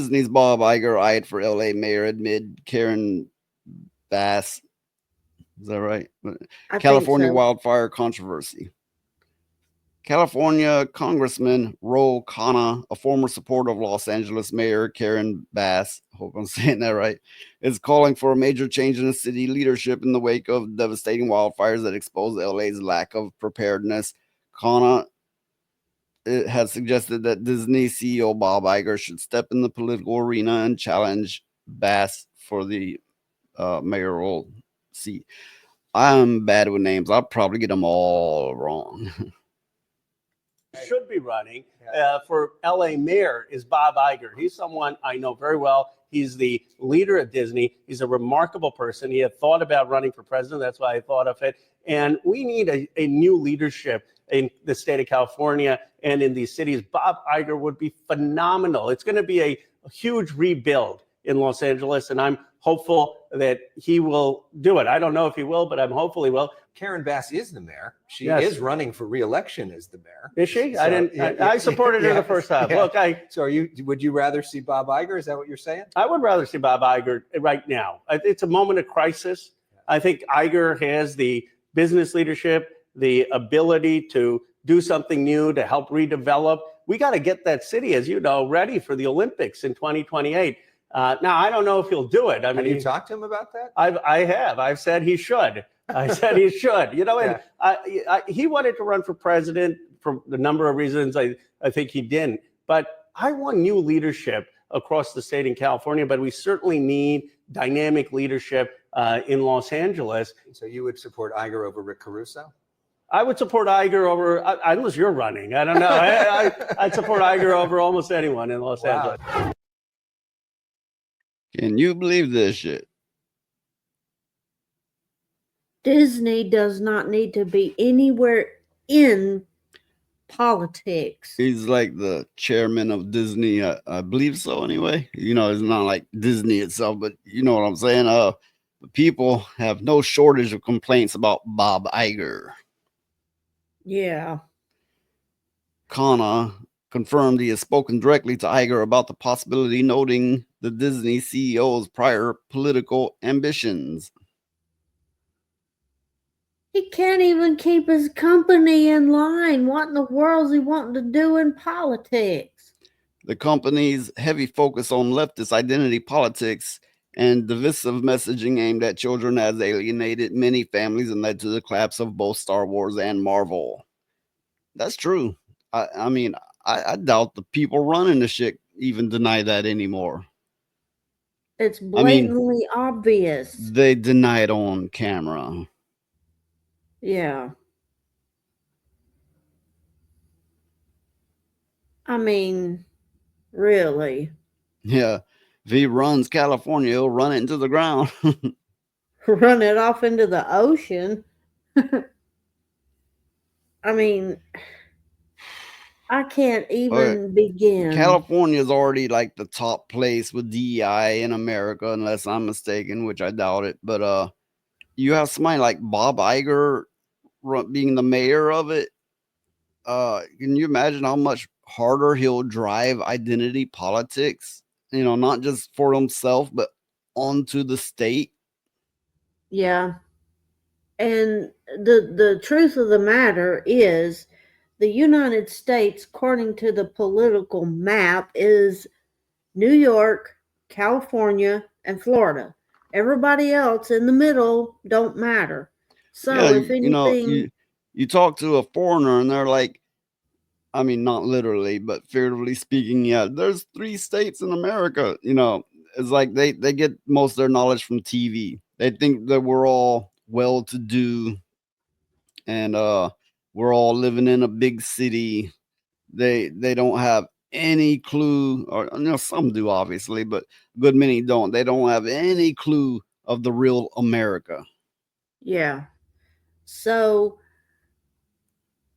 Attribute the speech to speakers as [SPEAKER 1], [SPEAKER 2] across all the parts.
[SPEAKER 1] Disney's Bob Iger eyed for LA mayor amid Karen Bass. Is that right?
[SPEAKER 2] I think
[SPEAKER 1] California
[SPEAKER 2] so.
[SPEAKER 1] wildfire controversy. California Congressman Ro Khanna, a former supporter of Los Angeles Mayor Karen Bass, hope I'm saying that right, is calling for a major change in the city leadership in the wake of devastating wildfires that exposed LA's lack of preparedness. Khanna has suggested that Disney CEO Bob Iger should step in the political arena and challenge Bass for the mayoral seat. I'm bad with names. I'll probably get them all wrong.
[SPEAKER 3] Should be running for LA mayor is Bob Iger. He's someone I know very well. He's the leader at Disney. He's a remarkable person. He had thought about running for president. That's why I thought of it. And we need a new leadership in the state of California and in these cities. Bob Iger would be phenomenal. It's going to be a huge rebuild in Los Angeles, and I'm hopeful that he will do it. I don't know if he will, but I'm hopeful he will.
[SPEAKER 4] Karen Bass is the mayor. She
[SPEAKER 3] Yes.
[SPEAKER 4] is running for re-election as the mayor.
[SPEAKER 3] Is she?
[SPEAKER 4] So,
[SPEAKER 3] I didn't. I supported her the first time.
[SPEAKER 4] yeah.
[SPEAKER 3] Look,
[SPEAKER 4] So would you rather see Bob Iger? Is that what you're saying?
[SPEAKER 3] I would rather see Bob Iger right now. It's a moment of crisis. I think Iger has the business leadership, the ability to do something new, to help redevelop. We got to get that city, as you know, ready for the Olympics in 2028. Now, I don't know if he'll do it. I mean,
[SPEAKER 4] Have you talked to him about that?
[SPEAKER 3] I have. I've said he should. I said he should. You know, and he wanted to run for president for a number of reasons. I think he didn't. But I want new leadership across the state in California, but we certainly need dynamic leadership in Los Angeles.
[SPEAKER 4] So you would support Iger over Rick Caruso?
[SPEAKER 3] I would support Iger over, unless you're running. I don't know. I'd support Iger over almost anyone in Los Angeles.
[SPEAKER 1] Can you believe this shit?
[SPEAKER 2] Disney does not need to be anywhere in politics.
[SPEAKER 1] He's like the chairman of Disney. I believe so anyway. You know, it's not like Disney itself, but you know what I'm saying? The people have no shortage of complaints about Bob Iger.
[SPEAKER 2] Yeah.
[SPEAKER 1] Khanna confirmed he has spoken directly to Iger about the possibility, noting the Disney CEO's prior political ambitions.
[SPEAKER 2] He can't even keep his company in line. What in the world is he wanting to do in politics?
[SPEAKER 1] The company's heavy focus on leftist identity politics and divisive messaging aimed at children has alienated many families and led to the collapse of both Star Wars and Marvel. That's true. I mean, I doubt the people running the shit even deny that anymore.
[SPEAKER 2] It's blatantly obvious.
[SPEAKER 1] They deny it on camera.
[SPEAKER 2] Yeah. I mean, really.
[SPEAKER 1] Yeah. If he runs California, he'll run it into the ground.
[SPEAKER 2] Run it off into the ocean. I mean, I can't even begin.
[SPEAKER 1] California is already like the top place with DEI in America, unless I'm mistaken, which I doubt it. But you have somebody like Bob Iger being the mayor of it. Can you imagine how much harder he'll drive identity politics? You know, not just for himself, but onto the state.
[SPEAKER 2] Yeah. And the truth of the matter is the United States, according to the political map, is New York, California, and Florida. Everybody else in the middle don't matter. So if anything,
[SPEAKER 1] you know, you talk to a foreigner and they're like, I mean, not literally, but figuratively speaking, yeah, there's 3 states in America. You know, it's like they get most of their knowledge from TV. They think that we're all well-to-do and we're all living in a big city. They don't have any clue, or you know, some do obviously, but a good many don't. They don't have any clue of the real America.
[SPEAKER 2] Yeah. So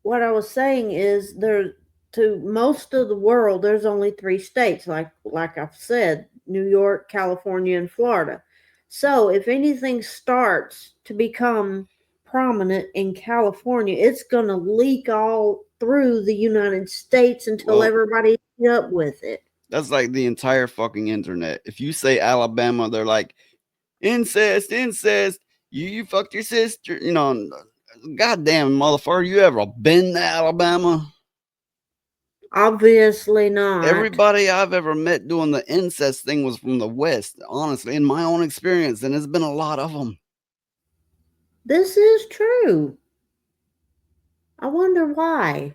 [SPEAKER 2] what I was saying is to most of the world, there's only 3 states, like I've said, New York, California, and Florida. So if anything starts to become prominent in California, it's going to leak all through the United States until everybody gets up with it.
[SPEAKER 1] That's like the entire fucking internet. If you say Alabama, they're like incest, incest. You fucked your sister. You know, goddamn motherfucker. You ever been to Alabama?
[SPEAKER 2] Obviously not.
[SPEAKER 1] Everybody I've ever met doing the incest thing was from the West, honestly, in my own experience, and there's been a lot of them.
[SPEAKER 2] This is true. I wonder why.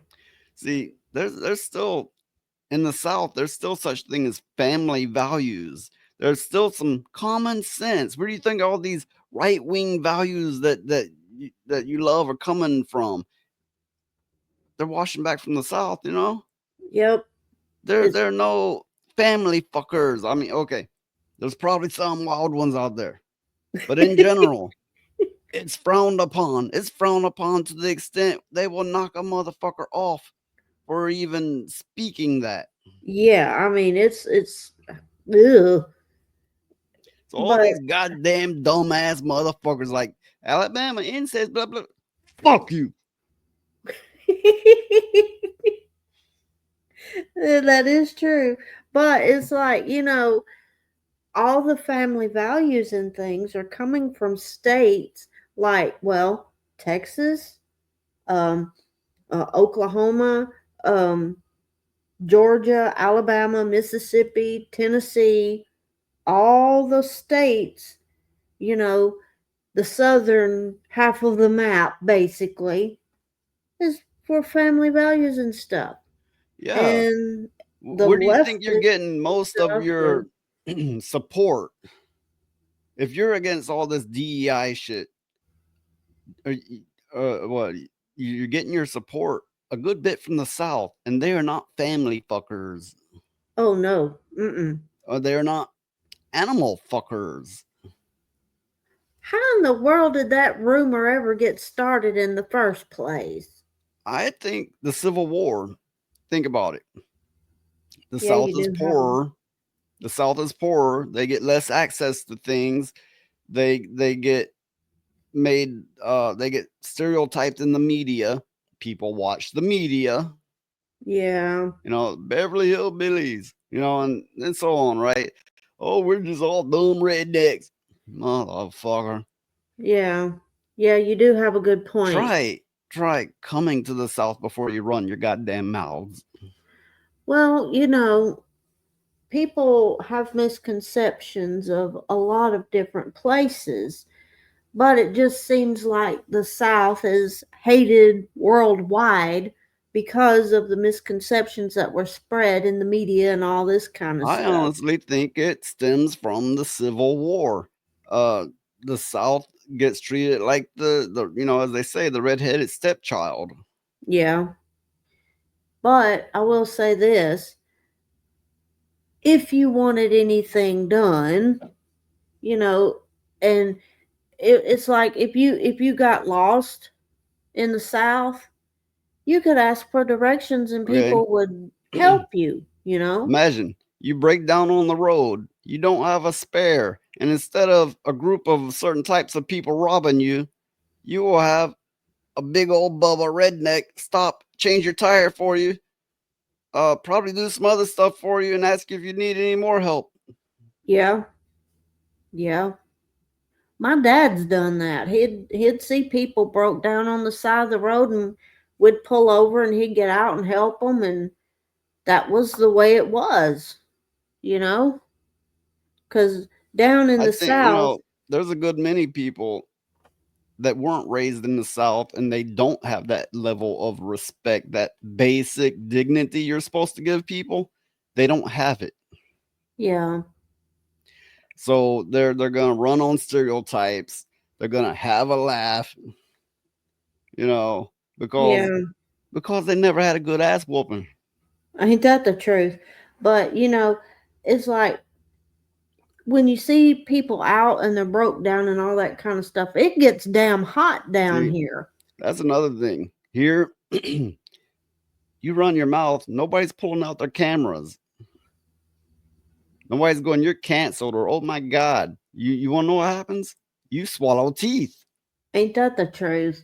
[SPEAKER 1] See, there's still in the South, there's still such thing as family values. There's still some common sense. Where do you think all these right wing values that you love are coming from? They're washing back from the South, you know.
[SPEAKER 2] Yep. It's
[SPEAKER 1] There are no family fuckers. I mean, okay, there's probably some wild ones out there, but in general, it's frowned upon. It's frowned upon to the extent they will knock a motherfucker off for even speaking that.
[SPEAKER 2] yeah, I mean it's ugh.
[SPEAKER 1] So all
[SPEAKER 2] But
[SPEAKER 1] these goddamn dumbass motherfuckers like Alabama incest, blah blah. Fuck you.
[SPEAKER 2] that is true. But it's like, all the family values and things are coming from states like, well, Texas, um, Oklahoma, um, Georgia, Alabama, Mississippi, Tennessee, all the states, you know, the southern half of the map basically is for family values and stuff.
[SPEAKER 1] Yeah.
[SPEAKER 2] And the
[SPEAKER 1] Where do you think you're
[SPEAKER 2] leftist
[SPEAKER 1] getting most of
[SPEAKER 2] stuff is,
[SPEAKER 1] your support? If you're against all this DEI shit, uh, what you're getting your support a good bit from the South, and they are not family fuckers.
[SPEAKER 2] oh no, mm-mm.
[SPEAKER 1] They are not animal fuckers.
[SPEAKER 2] How in the world did that rumor ever get started in the first place?
[SPEAKER 1] I think the Civil War. Think about it. The
[SPEAKER 2] Yeah,
[SPEAKER 1] South
[SPEAKER 2] you
[SPEAKER 1] is
[SPEAKER 2] do have a
[SPEAKER 1] poorer. The South is poorer. They get less access to things. They get made. They get stereotyped in the media. People watch the media.
[SPEAKER 2] yeah,
[SPEAKER 1] You know, Beverly Hillbillies. You know, and so on. Right? Oh, we're just all dumb rednecks, motherfucker.
[SPEAKER 2] yeah, yeah, you do have a good point.
[SPEAKER 1] Try coming to the South before you run your goddamn mouths.
[SPEAKER 2] Well, people have misconceptions of a lot of different places, but it just seems like the South is hated worldwide because of the misconceptions that were spread in the media and all this kind of
[SPEAKER 1] I
[SPEAKER 2] stuff.
[SPEAKER 1] honestly think it stems from the Civil War. Uh, the South gets treated like the as they say, the redheaded stepchild.
[SPEAKER 2] Yeah, but I will say this, if you wanted anything done, you know, and it's like if you got lost in the South, you could ask for directions and
[SPEAKER 1] Okay,
[SPEAKER 2] people would help you.
[SPEAKER 1] imagine you break down on the road, you don't have a spare, and instead of a group of certain types of people robbing you, you will have a big old Bubba redneck stop, change your tire for you, probably do some other stuff for you, and ask if you need any more help.
[SPEAKER 2] Yeah, yeah. My dad's done that. He'd see people broke down on the side of the road and would pull over and he'd get out and help them, and that was the way it was, you know? Cuz down in
[SPEAKER 1] I
[SPEAKER 2] the
[SPEAKER 1] think
[SPEAKER 2] South,
[SPEAKER 1] there's a good many people that weren't raised in the South and they don't have that level of respect, that basic dignity you're supposed to give people. They don't have it.
[SPEAKER 2] yeah.
[SPEAKER 1] So they're gonna run on stereotypes. They're gonna have a laugh, you know, because
[SPEAKER 2] Yeah.
[SPEAKER 1] they never had a good ass whooping.
[SPEAKER 2] Ain't that the truth? But it's like when you see people out and they're broke down and all that kind of stuff, it gets damn hot down
[SPEAKER 1] See,
[SPEAKER 2] here.
[SPEAKER 1] that's another thing. Here, you run your mouth, nobody's pulling out their cameras. Nobody's going, you're canceled, or oh my God. You wanna know what happens? You swallow teeth.
[SPEAKER 2] Ain't that the truth?